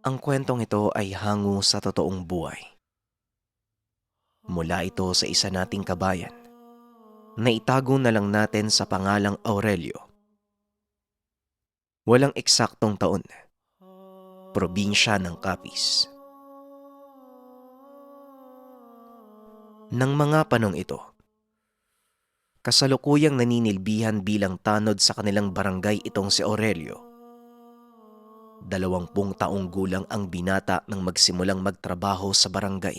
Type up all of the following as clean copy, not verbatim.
Ang kwentong ito ay hango sa totoong buhay. Mula ito sa isa nating kabayan na itago na lang natin sa pangalang Aurelio. Walang eksaktong taon, probinsya ng Capiz. Nang mga panong ito, kasalukuyang naninilbihan bilang tanod sa kanilang barangay itong si Aurelio. 20 taong gulang ang binata nang magsimulang magtrabaho sa barangay.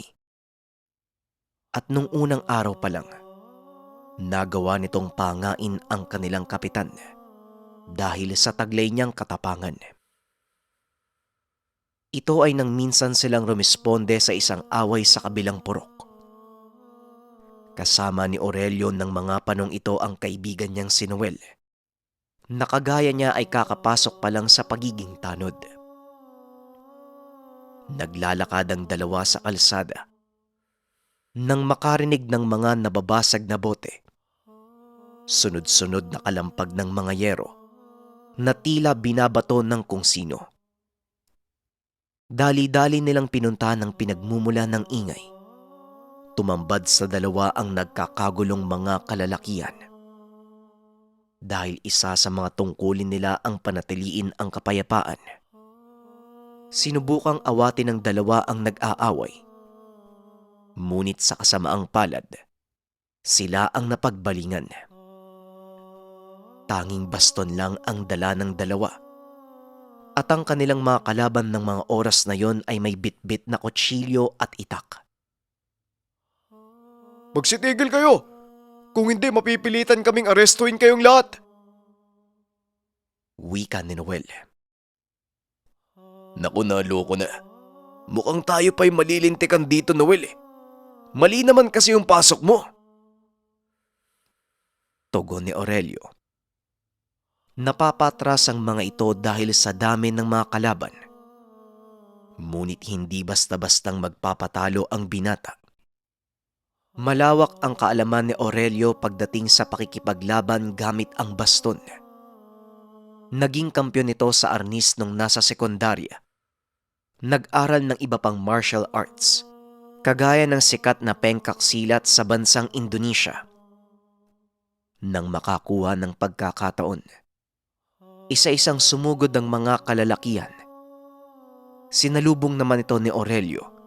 At nung unang araw pa lang, nagawa nitong pangain ang kanilang kapitan dahil sa taglay niyang katapangan. Ito ay nang minsan silang rumisponde sa isang away sa kabilang purok. Kasama ni Aurelio ng mga panong ito ang kaibigan niyang si Noel. Nakagaya niya ay kakapasok pa lang sa pagiging tanod. Naglalakad ang dalawa sa kalsada nang makarinig ng mga nababasag na bote. Sunod-sunod na kalampag ng mga yero na tila binabato ng kung sino. Dali-dali nilang pinuntahan ang pinagmumula ng ingay. Tumambad sa dalawa ang nagkakagulong mga kalalakihan. Dahil isa sa mga tungkulin nila ang panatiliin ang kapayapaan. Sinubukang awatin ng dalawa ang nag-aaway. Ngunit sa kasamaang palad, sila ang napagbalingan. Tanging baston lang ang dala ng dalawa. At ang kanilang mga kalaban ng mga oras na yon ay may bitbit na kutsilyo at itak. Magsitigil kayo! Kung hindi, mapipilitan kaming arestuin kayong lahat! Wika ni Noel. Naku, naloko na. Mukhang tayo pa'y malilintikan dito, Noel eh. Mali naman kasi yung pasok mo. Tugon ni Aurelio. Napapatras ang mga ito dahil sa dami ng mga kalaban. Ngunit hindi basta-bastang magpapatalo ang binata. Malawak ang kaalaman ni Aurelio pagdating sa pakikipaglaban gamit ang baston. Naging kampiyon ito sa arnis nung nasa sekundarya. Nag-aral ng iba pang martial arts, kagaya ng sikat na pengkak silat sa bansang Indonesia. Nang makakuha ng pagkakataon, isa-isang sumugod ang mga kalalakihan. Sinalubong naman ito ni Aurelio.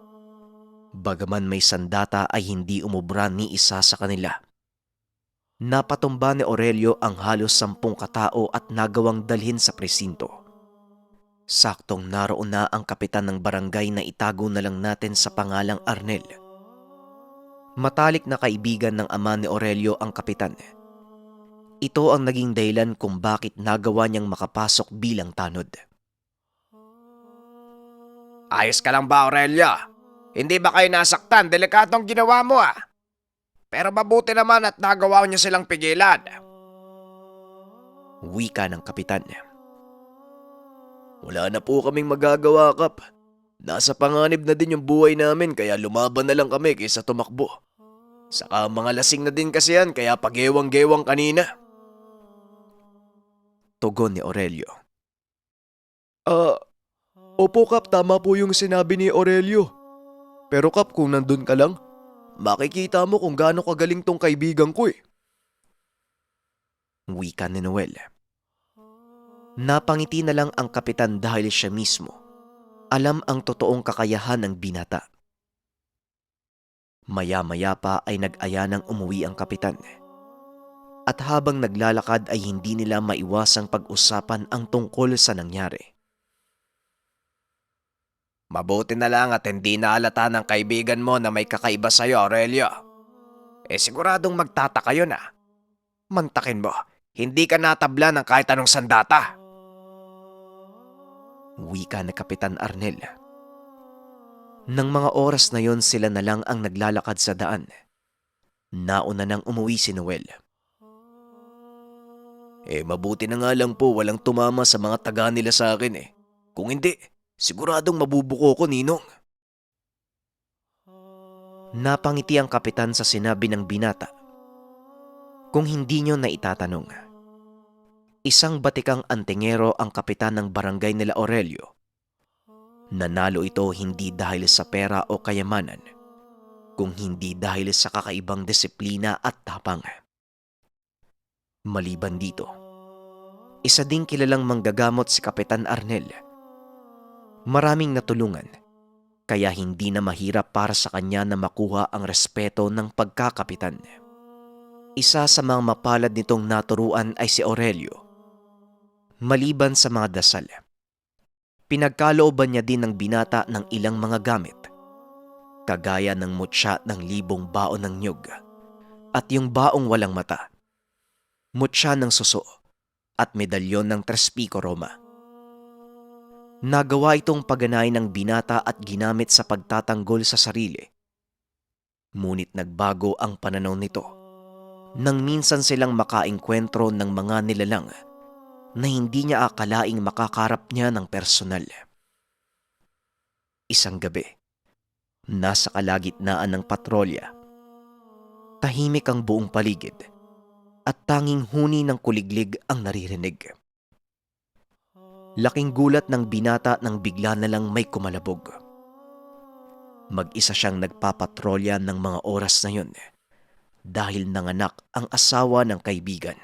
Bagaman may sandata ay hindi umubra ni isa sa kanila. Napatumba ni Aurelio ang halos 10 katao at nagawang dalhin sa presinto. Saktong naroon na ang kapitan ng barangay na itago na lang natin sa pangalang Arnel. Matalik na kaibigan ng ama ni Aurelio ang kapitan. Ito ang naging dahilan kung bakit nagawa niyang makapasok bilang tanod. Ayos ka lang ba, Aurelia? Hindi ba kayo nasaktan? Delikatong ginawa mo ah. Pero mabuti naman at nagawa niyo silang pigilan. Wika ng kapitan. Wala na po kaming magagawa, Kap. Nasa panganib na din yung buhay namin kaya lumaban na lang kami kaysa tumakbo. Saka mga lasing na din kasi yan kaya pagewang-gewang kanina. Tugon ni Aurelio. Opo Kap, tama po yung sinabi ni Aurelio. Pero Kap, kung nandun ka lang, makikita mo kung gaano kagaling tong kaibigan ko eh. Wika ni Noel. Napangiti na lang ang kapitan dahil siya mismo alam ang totoong kakayahan ng binata. Maya-maya pa ay nag-aya ng umuwi ang kapitan. At habang naglalakad ay hindi nila maiwasang pag-usapan ang tungkol sa nangyari. Mabuti na lang at hindi naalata ng kaibigan mo na may kakaiba sa'yo, Aurelio. Siguradong magtataka yun ah. Mantakin mo, hindi ka natabla ng kahit anong sandata. Wika na Kapitan Arnel. Nang mga oras na yon sila na lang ang naglalakad sa daan. Nauna nang umuwi si Noel. Mabuti na nga lang po walang tumama sa mga taga nila sa akin eh. Kung hindi, siguradong mabubuko ko, Ninong. Napangiti ang kapitan sa sinabi ng binata. Kung hindi nyo na itatanong, isang batikang antingero ang kapitan ng barangay nila Aurelio. Nanalo ito hindi dahil sa pera o kayamanan, kung hindi dahil sa kakaibang disiplina at tapang. Maliban dito, isa ding kilalang manggagamot si Kapitan Arnel. Maraming natulungan, kaya hindi na mahirap para sa kanya na makuha ang respeto ng pagkakapitan. Isa sa mga mapalad nitong naturuan ay si Aurelio. Maliban sa mga dasal, pinagkalooban niya din ng binata ng ilang mga gamit, kagaya ng mutya ng 1,000 baon ng nyug at yung baong walang mata, mutya ng suso at medalyon ng Tres Pico Roma. Nagawa itong pagganahin ng binata at ginamit sa pagtatanggol sa sarili. Ngunit nagbago ang pananaw nito nang minsan silang makaengkwentro ng mga nilalang na hindi niya akalaing makakarap niya ng personal. Isang gabi, nasa kalagitnaan ng patrolya, tahimik ang buong paligid at tanging huni ng kuliglig ang naririnig. Laking gulat ng binata nang bigla na lang may kumalabog. Mag-isa siyang nagpapatrolya ng mga oras na yun dahil nanganak ang asawa ng kaibigan.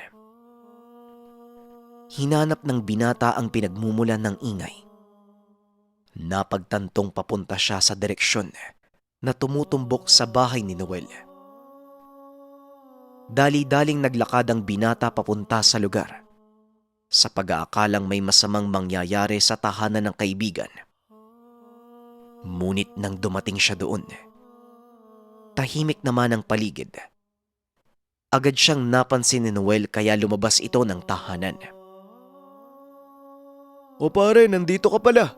Hinanap ng binata ang pinagmumulan ng ingay. Napagtantong papunta siya sa direksyon na tumutumbok sa bahay ni Noel. Dali-daling naglakad ang binata papunta sa lugar sa pag-aakalang may masamang mangyayari sa tahanan ng kaibigan. Ngunit nang dumating siya doon, tahimik naman ang paligid. Agad siyang napansin ni Noel kaya lumabas ito ng tahanan. O pare, nandito ka pala.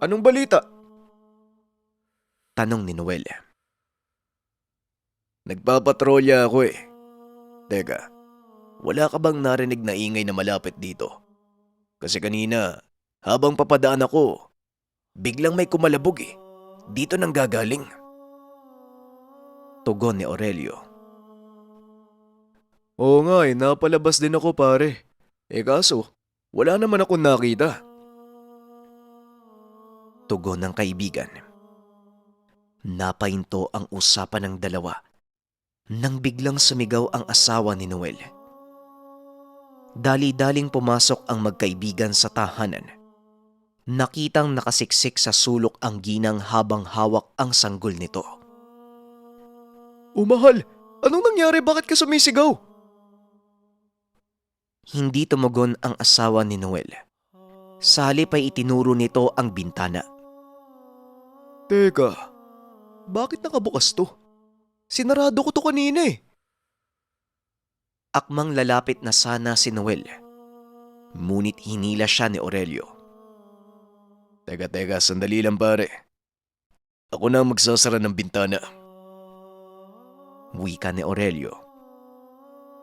Anong balita? Tanong ni Noel. Nagpapatrolya ako eh. Teka, wala ka bang narinig na ingay na malapit dito? Kasi kanina, habang papadaan ako, biglang may kumalabog eh. Dito nang gagaling. Tugon ni Aurelio. Oo nga eh, napalabas din ako pare. Kaso, wala naman akong nakita. Tugon ng kaibigan. Napahinto ang usapan ng dalawa nang biglang sumigaw ang asawa ni Noel. Dali-daling pumasok ang magkaibigan sa tahanan. Nakitang nakasiksik sa sulok ang ginang habang hawak ang sanggol nito. Mahal, anong nangyari? Bakit ka sumisigaw? Hindi tumugon ang asawa ni Noel. Sa halip ay itinuro nito ang bintana. Teka, bakit nakabukas to? Sinarado ko to kanina eh. Akmang lalapit na sana si Noel. Ngunit hinila siya ni Aurelio. Teka, sandali lang pare. Ako na ang magsasara ng bintana. Wika ni Aurelio.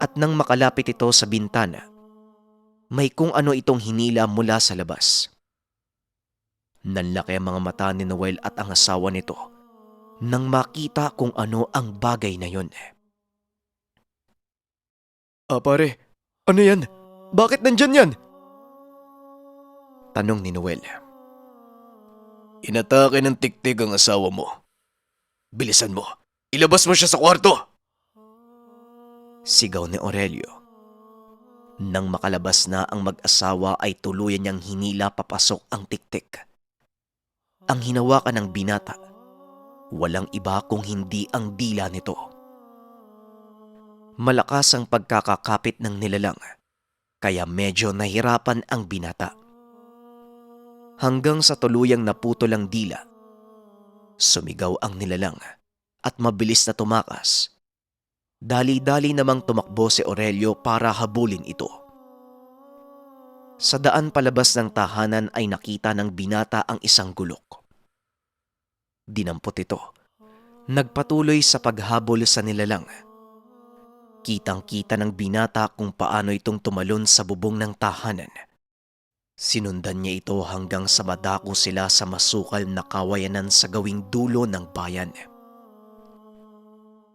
At nang makalapit ito sa bintana, may kung ano itong hinila mula sa labas. Nanlaki ang mga mata ni Noel at ang asawa nito nang makita kung ano ang bagay na yon. Pare, ano yan? Bakit nandyan yan? Tanong ni Noel. Inatake ng tiktik ang asawa mo. Bilisan mo, ilabas mo siya sa kwarto! Sigaw ni Aurelio. Nang makalabas na ang mag-asawa ay tuluyan niyang hinila papasok ang tiktik. Ang hinawakan ng binata, walang iba kung hindi ang dila nito. Malakas ang pagkakakapit ng nilalang, kaya medyo nahirapan ang binata. Hanggang sa tuluyang naputol ang dila, sumigaw ang nilalang at mabilis na tumakas. Dali-dali namang tumakbo si Aurelio para habulin ito. Sa daan palabas ng tahanan ay nakita ng binata ang isang gulok. Dinampot ito. Nagpatuloy sa paghabol sa nilalang. Kitang-kita ng binata kung paano itong tumalon sa bubong ng tahanan. Sinundan niya ito hanggang sa madako sila sa masukal na kawayanan sa gawing dulo ng bayan.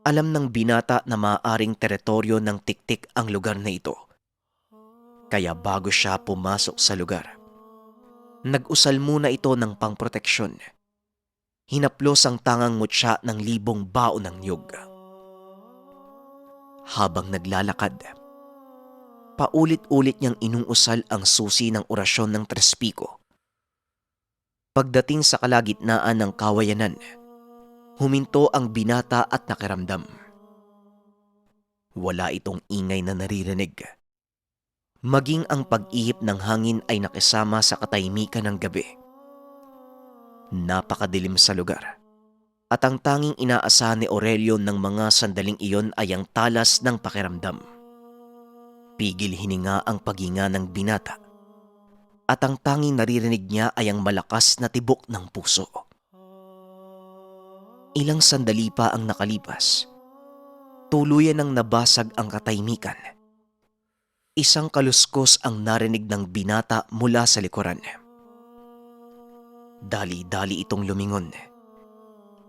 Alam ng binata na maaaring teritoryo ng tiktik ang lugar na ito. Kaya bago siya pumasok sa lugar, Nag-usal muna ito ng pangproteksyon. Hinaplos ang tangang mutya ng libong bao ng niyog. Habang naglalakad, paulit-ulit niyang inuusal ang susi ng orasyon ng Trespiko. Pagdating sa kalagitnaan ng kawayanan, huminto ang binata at nakiramdam. Wala itong ingay na naririnig. Maging ang pag-ihip ng hangin ay nakisama sa katahimikan ng gabi. Napakadilim sa lugar, at ang tanging inaasahan ni Aurelio ng mga sandaling iyon ay ang talas ng pakiramdam. Pigil hininga ang paghinga ng binata, at ang tanging naririnig niya ay ang malakas na tibok ng puso. Ilang sandali pa ang nakalipas. Tuluyan ng nabasag ang katahimikan. Isang kaluskos ang narinig ng binata mula sa likuran. Dali-dali itong lumingon.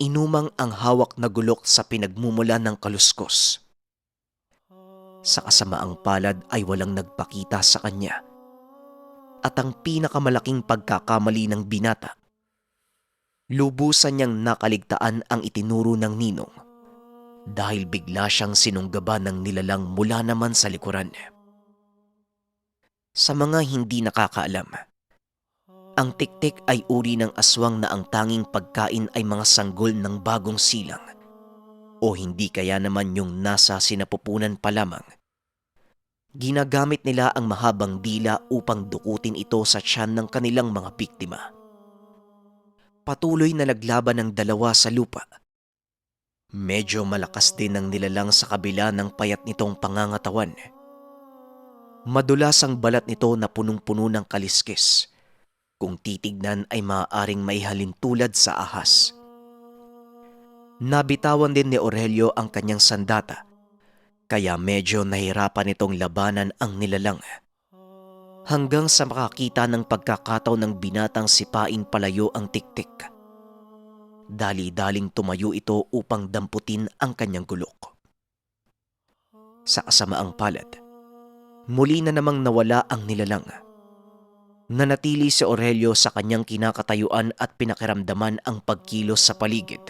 Inumang ang hawak na gulok sa pinagmumula ng kaluskos. Sa kasamaang palad ay walang nagpakita sa kanya. At ang pinakamalaking pagkakamali ng binata, lubusan niyang nakaligtaan ang itinuro ng ninong dahil bigla siyang sinunggaban ng nilalang mula naman sa likuran. Sa mga hindi nakakaalam, ang tiktik ay uri ng aswang na ang tanging pagkain ay mga sanggol ng bagong silang o hindi kaya naman yung nasa sinapupunan pa lamang. Ginagamit nila ang mahabang dila upang dukutin ito sa tiyan ng kanilang mga biktima. Patuloy na naglaban ng dalawa sa lupa. Medyo malakas din ang nilalang sa kabila ng payat nitong pangangatawan. Madulas ang balat nito na punong-puno ng kaliskis. Kung titignan ay maaaring maihalin tulad sa ahas. Nabitawan din ni Aurelio ang kanyang sandata, kaya medyo nahirapan itong labanan ang nilalang. Hanggang sa makakita ng pagkakataon ng binatang sipain palayo ang tiktik. Dali-daling tumayo ito upang damputin ang kanyang gulok. Sa kasamaang palad, muli na namang nawala ang nilalang. Nanatili si Aurelio sa kanyang kinakatayuan at pinakiramdaman ang pagkilos sa paligid.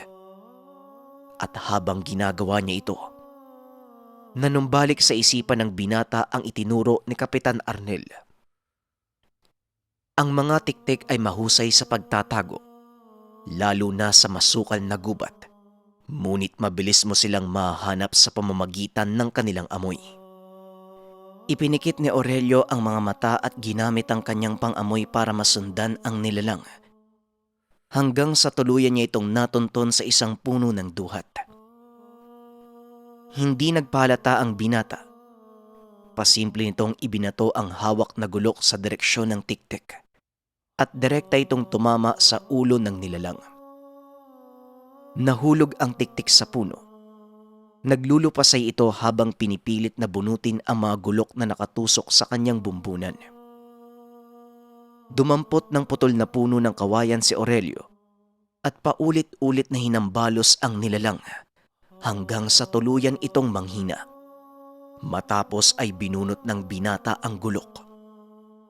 At habang ginagawa niya ito, nanumbalik sa isipan ng binata ang itinuro ni Kapitan Arnel. Ang mga tiktik ay mahusay sa pagtatago, lalo na sa masukal na gubat, ngunit mabilis mo silang mahanap sa pamamagitan ng kanilang amoy. Ipinikit ni Aurelio ang mga mata at ginamit ang kanyang pang-amoy para masundan ang nilalang. Hanggang sa tuluyan niya itong natunton sa isang puno ng duhat. Hindi nagpalata ang binata. Pasimple nitong ibinato ang hawak na gulok sa direksyon ng tiktik. At direkta itong tumama sa ulo ng nilalang. Nahulog ang tiktik sa puno. Naglulupasay ito habang pinipilit na bunutin ang mga gulok na nakatusok sa kanyang bumbunan. Dumampot ng putol na puno ng kawayan si Aurelio at paulit-ulit na hinambalos ang nilalang hanggang sa tuluyan itong manghina. Matapos ay binunot ng binata ang gulok.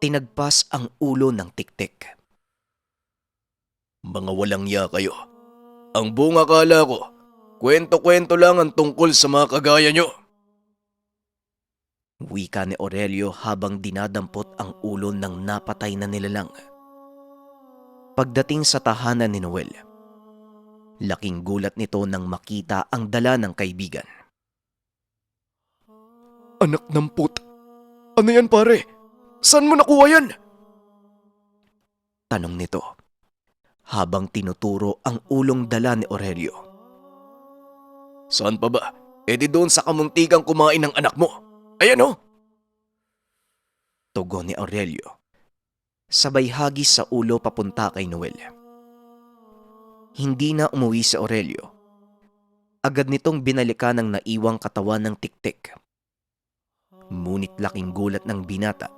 Tinagpas ang ulo ng tiktik. Mga walang ya kayo. Ang buong akala ko, kwento-kwento lang ang tungkol sa mga kagaya nyo. Wika ni Aurelio habang dinadampot ang ulo ng napatay na nilalang. Pagdating sa tahanan ni Noel, laking gulat nito nang makita ang dala ng kaibigan. Anak ng put. Ano yan pare? Saan mo nakuha yan? Tanong nito habang tinuturo ang ulong dala ni Aurelio. Saan pa ba? E di doon sa kamuntikang kumain ng anak mo. Ayan o! Tugon ni Aurelio. Sabay hagis sa ulo papunta kay Noel. Hindi na umuwi si Aurelio. Agad nitong binalikan ang naiwang katawan ng tiktik. Ngunit laking gulat ng binata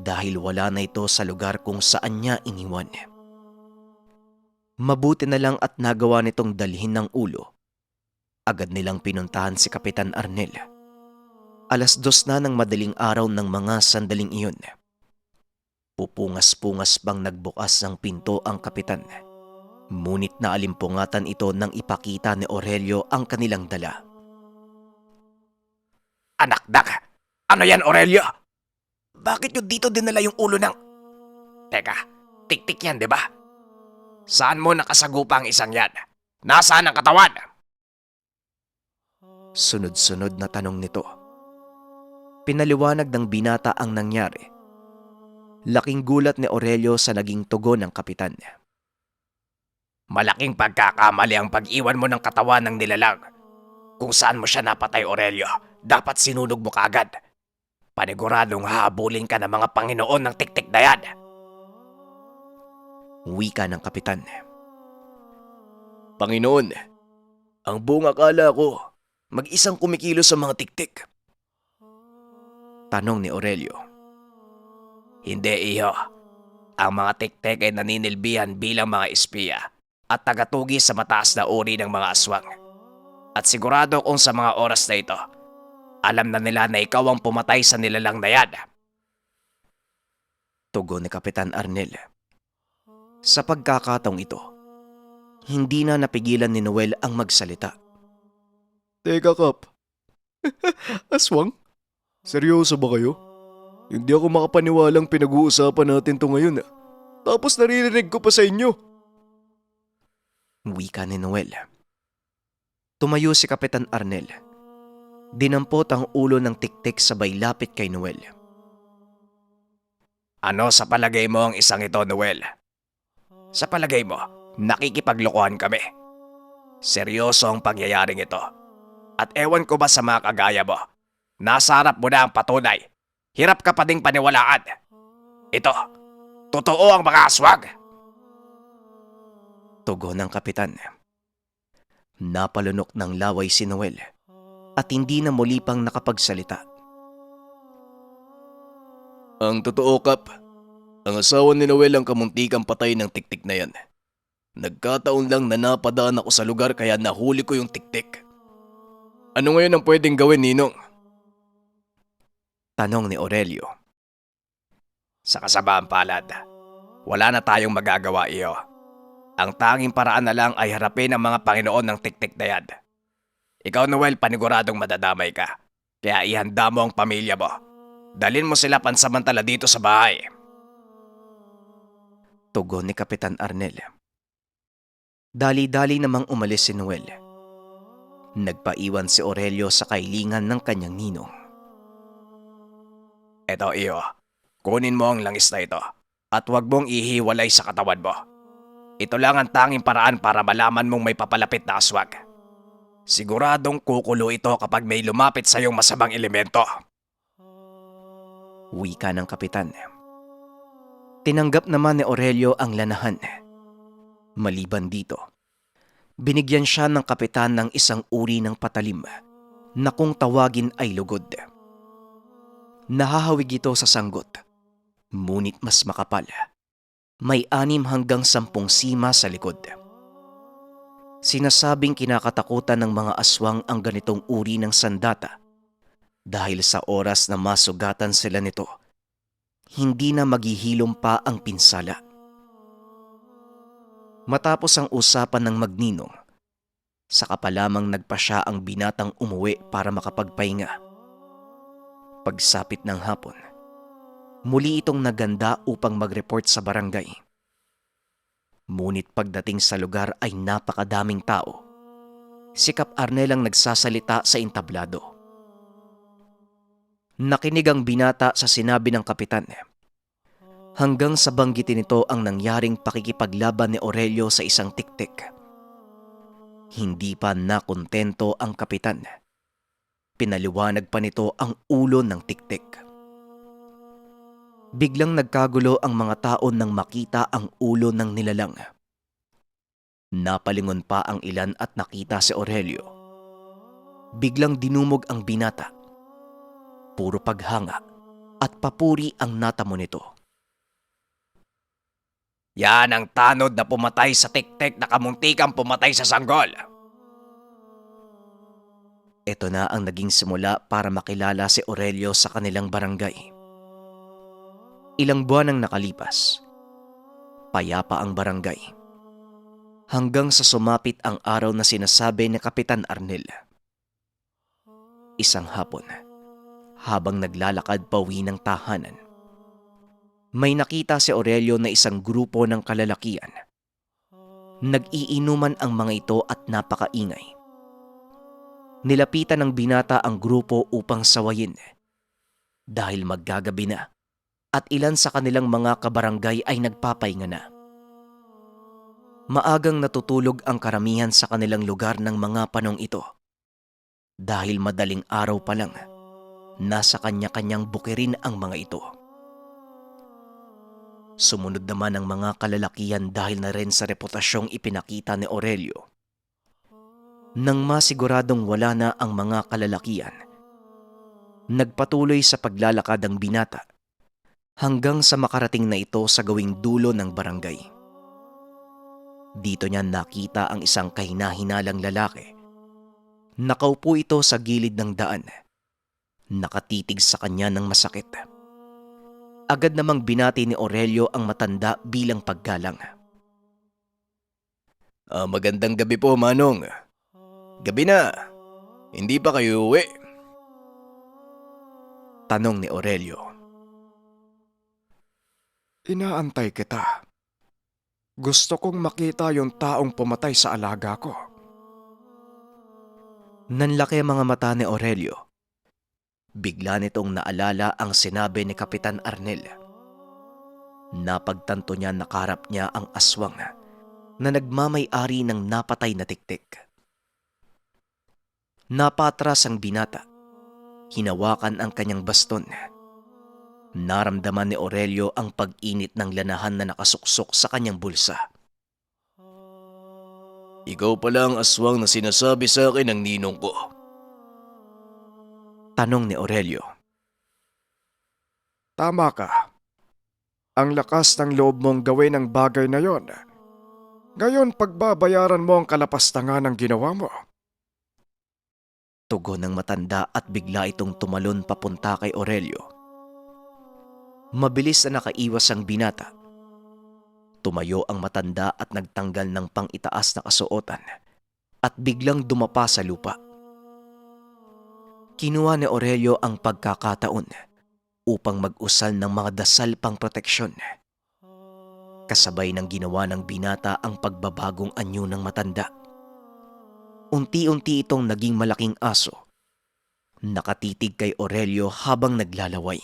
dahil wala na ito sa lugar kung saan niya iniwan. Mabuti na lang at nagawa nitong dalhin ng ulo. Agad nilang pinuntahan si Kapitan Arnel. 2:00 na ng madaling araw ng mga sandaling iyon. Pupungas-pungas bang nagbukas ng pinto ang kapitan. Ngunit naalimpungatan ito nang ipakita ni Aurelio ang kanilang dala. Anakdak! Ano yan, Aurelio? Bakit nyo dito dinala yung ulo ng... Teka, tik-tik yan, di ba? Saan mo nakasagupa ang isang yan? Nasaan ang katawan? Sunod-sunod na tanong nito. Pinaliwanag ng binata ang nangyari. Laking gulat ni Aurelio sa naging tugon ng kapitan. Malaking pagkakamali ang pag-iwan mo ng katawan ng nilalang. Kung saan mo siya napatay, Aurelio, dapat sinunog mo kaagad. Paniguradong hahabulin ka ng mga Panginoon ng tik-tik na yan. Wika ng kapitan. Panginoon, ang buong akala ko, mag-isang kumikilo sa mga tik-tik. Tanong ni Aurelio. Hindi, iho. Ang mga tik-tik ay naninilbihan bilang mga espiya at tagatugi sa mataas na uri ng mga aswang. At sigurado kung sa mga oras na ito, alam na nila na ikaw ang pumatay sa nilalang na yan. Tugon ni Kapitan Arnel. Sa pagkakataong ito, hindi na napigilan ni Noel ang magsalita. Teka, Kap. Aswang? Seryoso ba kayo? Hindi ako makapaniwalang pinag-uusapan natin to ngayon. Tapos naririnig ko pa sa inyo. Wika ni Noel. Tumayo si Kapitan Arnel. Dinampot ang ulo ng tik-tik sabay lapit kay Noel. Ano sa palagay mo ang isang ito, Noel? Sa palagay mo, nakikipaglokohan kami. Seryoso ang pangyayaring ito. At ewan ko ba sa mga kagaya mo, nasa harap mo na ang patunay. Hirap ka pa ding paniwalaan. Ito, totoo ang mga aswang. Tugon ng kapitan. Napalunok ng laway si Noel at hindi na muli pang nakapagsalita. Ang totoo, Kap. Ang asawa ni Noel ang kamuntikang patay ng tik-tik na yan. Nagkataon lang na napadaan ako sa lugar kaya nahuli ko yung tik-tik. Ano ngayon ang pwedeng gawin, Ninong? Tanong ni Aurelio. Sa kasabaang palad, wala na tayong magagawa, iyo. Ang tanging paraan na lang ay harapin ang mga Panginoon ng tik-tik na yan. Ikaw, Noel, paniguradong madadamay ka. Kaya ihanda mo ang pamilya mo. Dalhin mo sila pansamantala dito sa bahay. Tugon ni Kapitan Arnel. Dali-dali namang umalis si Noel. Nagpaiwan si Aurelio sa kailingan ng kanyang ninong. Eto, iyo. Kunin mo ang langis na ito at huwag mong ihiwalay sa katawan mo. Ito lang ang tanging paraan para malaman mong may papalapit na aswang. Siguradong kukulo ito kapag may lumapit sa iyong masamang elemento. Wika ng kapitan. Tinanggap naman ni Aurelio ang lanahan. Maliban dito, binigyan siya ng kapitan ng isang uri ng patalim na kung tawagin ay lugod. Nahahawig ito sa sanggot, ngunit mas makapal. May 6 hanggang 10 sima sa likod. Sinasabing kinakatakutan ng mga aswang ang ganitong uri ng sandata dahil sa oras na masugatan sila nito, hindi na maghihilom pa ang pinsala. Matapos ang usapan ng magninong, saka pa lamang nagpasya ang binatang umuwi para makapagpahinga. Pagsapit ng hapon, muli itong naganda upang mag-report sa barangay. Ngunit pagdating sa lugar ay napakadaming tao. Si Kap Arnel ang nagsasalita sa entablado. Nakinig ang binata sa sinabi ng kapitan. Hanggang sa banggitin nito ang nangyaring pakikipaglaban ni Aurelio sa isang tik-tik. Hindi pa nakontento ang kapitan. Pinaliwanag pa nito ang ulo ng tik-tik. Biglang nagkagulo ang mga tao nang makita ang ulo ng nilalang. Napalingon pa ang ilan at nakita si Aurelio. Biglang dinumog ang binata. Puro paghanga at papuri ang natamo nito. Yan ang tanod na pumatay sa tik-tik na kamuntikang pumatay sa sanggol. Ito na ang naging simula para makilala si Aurelio sa kanilang barangay. Ilang buwan ang nakalipas. Payapa ang barangay. Hanggang sa sumapit ang araw na sinasabi ni Kapitan Arnel. Isang hapon, habang naglalakad pauwi ng tahanan, may nakita si Aurelio na isang grupo ng kalalakian. Nag-iinuman ang mga ito at napakaingay. Nilapitan ng binata ang grupo upang sawayin dahil maggagabi na at ilan sa kanilang mga kabarangay ay nagpapahinga na. Maagang natutulog ang karamihan sa kanilang lugar ng mga panong ito dahil madaling araw pa lang nasa kanya-kanyang bukirin ang mga ito. Sumunod naman ang mga kalalakihan dahil na rin sa reputasyong ipinakita ni Aurelio. Nang masiguradong wala na ang mga kalalakihan, nagpatuloy sa paglalakad ang binata hanggang sa makarating na ito sa gawing dulo ng barangay. Dito niya nakita ang isang kahinahinalang lalaki. Nakaupo ito sa gilid ng daan, nakatitig sa kanya ng masakit. Agad namang binati ni Aurelio ang matanda bilang paggalang. Magandang gabi po, Manong. Gabi na. Hindi pa kayo uwi? Tanong ni Aurelio. Inaantay kita. Gusto kong makita yung taong pumatay sa alaga ko. Nanlaki ang mga mata ni Aurelio. Bigla nitong naalala ang sinabi ni Kapitan Arnel. Napagtanto niya nakaharap niya ang aswang na nagmamay-ari ng napatay na tiktik. Napatras ang binata. Hinawakan ang kanyang baston. Naramdaman ni Aurelio ang pag-init ng lanahan na nakasuksok sa kanyang bulsa. Ikaw pala ang aswang na sinasabi sa akin ng ninong ko. Tanong ni Aurelio. Tama ka. Ang lakas ng loob mong gawin ang bagay na yon. Ngayon pagbabayaran mo ang kalapastangan ng ginawa mo. Tugon ng matanda at bigla itong tumalon papunta kay Aurelio. Mabilis na nakaiwas ang binata. Tumayo ang matanda at nagtanggal ng pang-itaas na kasuotan at biglang dumapa sa lupa. Kinuha ni Aurelio ang pagkakataon upang mag-usal ng mga dasal pang proteksyon. Kasabay ng ginawa ng binata ang pagbabagong anyo ng matanda. Unti-unti itong naging malaking aso. Nakatitig kay Aurelio habang naglalaway.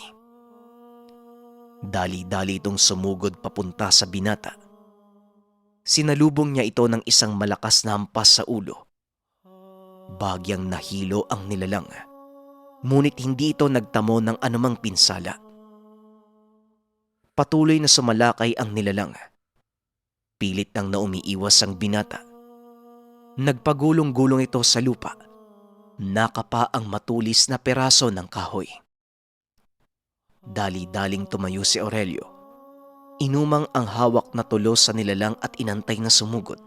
Dali-dali itong sumugod papunta sa binata. Sinalubong niya ito ng isang malakas na hampas sa ulo. Bagyang nahilo ang nilalang. Ngunit hindi ito nagtamo ng anumang pinsala. Patuloy na sumalakay ang nilalang. Pilit nang naumiiwas ang binata. Nagpagulong-gulong ito sa lupa. Nakapa ang matulis na peraso ng kahoy. Dali-daling tumayo si Aurelio. Inumang ang hawak na tulos sa nilalang at inantay na sumugod.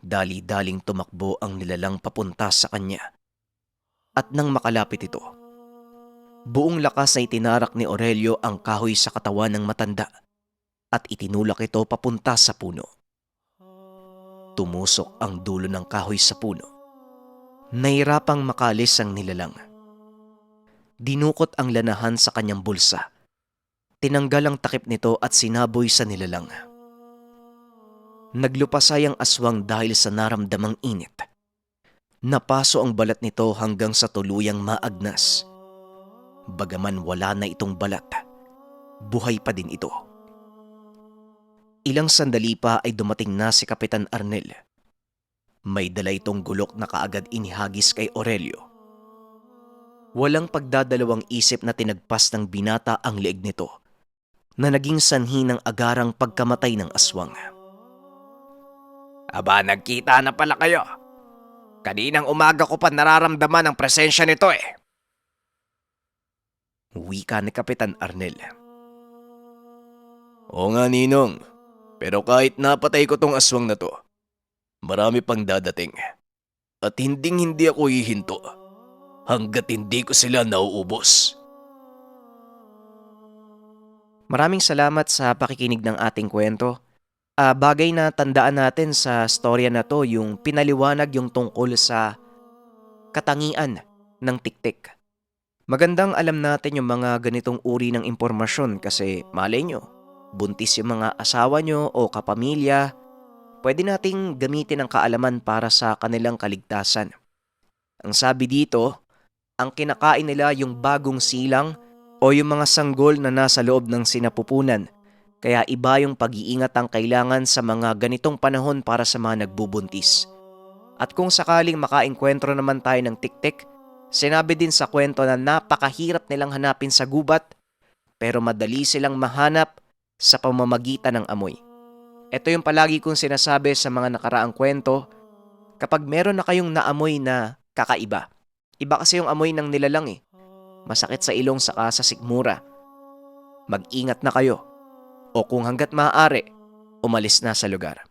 Dali-daling tumakbo ang nilalang papunta sa kanya. At nang makalapit ito, buong lakas ay tinarak ni Aurelio ang kahoy sa katawan ng matanda at itinulak ito papunta sa puno. Tumusok ang dulo ng kahoy sa puno. Nahirapang makalis ang nilalang. Dinukot ang lanahan sa kanyang bulsa. Tinanggal ang takip nito at sinaboy sa nilalang. Naglupasay ang aswang dahil sa naramdamang init. Napaso ang balat nito hanggang sa tuluyang maagnas. Bagaman wala na itong balat, buhay pa din ito. Ilang sandali pa ay dumating na si Kapitan Arnel. May dala itong gulok na kaagad inihagis kay Aurelio. Walang pagdadalawang isip na tinagpas ng binata ang leeg nito na naging sanhi ng agarang pagkamatay ng aswang. Aba, nagkita na pala kayo. Kaninang umaga ko pa nararamdaman ang presensya nito eh. Wika ni Kapitan Arnel. Oo nga, Ninong. Pero kahit napatay ko tong aswang na to, marami pang dadating. At hindi ako hihinto hanggat hindi ko sila nauubos. Maraming salamat sa pakikinig ng ating kwento. Bagay na tandaan natin sa storya na to yung pinaliwanag yung tungkol sa katangian ng tiktik. Magandang alam natin yung mga ganitong uri ng impormasyon kasi malay nyo, buntis yung mga asawa nyo o kapamilya, pwede nating gamitin ang kaalaman para sa kanilang kaligtasan. Ang sabi dito, ang kinakain nila yung bagong silang o yung mga sanggol na nasa loob ng sinapupunan. Kaya iba yung pag-iingat ang kailangan sa mga ganitong panahon para sa mga nagbubuntis. At kung sakaling makaengkwentro naman tayo ng tiktik, sinabi din sa kwento na napakahirap nilang hanapin sa gubat, pero madali silang mahanap sa pamamagitan ng amoy. Ito yung palagi kong sinasabi sa mga nakaraang kwento, kapag meron na kayong naamoy na kakaiba. Iba kasi yung amoy ng nilalang eh. Masakit sa ilong saka sa sikmura. Mag-ingat na kayo. O kung hanggat maaari, umalis na sa lugar.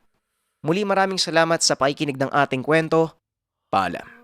Muli maraming salamat sa pakikinig ng ating kwento. Paalam.